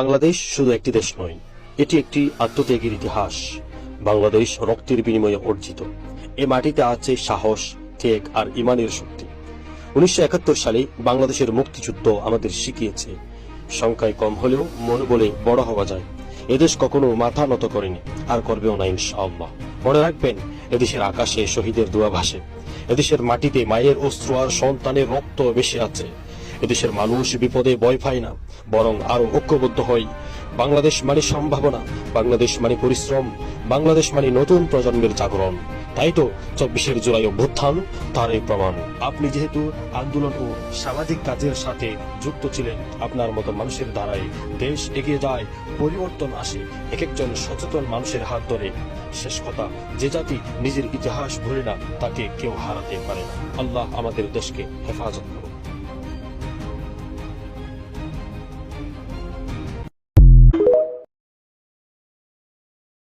বাংলাদেশ শুধু একটি দেশ নয়, এটি একটি আত্মত্যাগের ইতিহাস। বাংলাদেশ রক্তের বিনিময়ে অর্জিত। এ মাটিতে আছে সাহস, ত্যাগ আর ইমানের শক্তি। 1971 সালে বাংলাদেশের মুক্তিযুদ্ধ আমাদের শিখিয়েছে সংখ্যায় কম হলেও মনোবলে বড় হওয়া যায়। এদেশ কখনো মাথা নত করেনি, আর করবেও না ইনশাআল্লাহ। মনে রাখবেন, এদেশের আকাশে শহীদের দোয়া ভাসে। এদেশের মাটিতে মায়ের অশ্রু আর সন্তানের রক্ত বেশি আছে। এদেশের মানুষ বিপদে ভয় পায় না, বরং আরো ঐক্যবদ্ধ হয়। বাংলাদেশ মানে সম্ভাবনা, বাংলাদেশ মানে পরিশ্রম, বাংলাদেশ মানে নতুন প্রজন্মের জাগরণ। তাই তো 24শে জুলাই অভ্যুত্থান তার এই প্রমাণ। আপনি যেহেতু আন্দোলন ও সামাজিক কাজের সাথে যুক্ত ছিলেন, আপনার মতো মানুষের দ্বারাই দেশ এগিয়ে যায়, পরিবর্তন আসে এক একজন সচেতন মানুষের হাত ধরে। শেষ কথা, যে জাতি নিজের ইতিহাস ভুলে না, তাকে কেউ হারাতে পারে না। আল্লাহ আমাদের দেশকে হেফাজত করুন।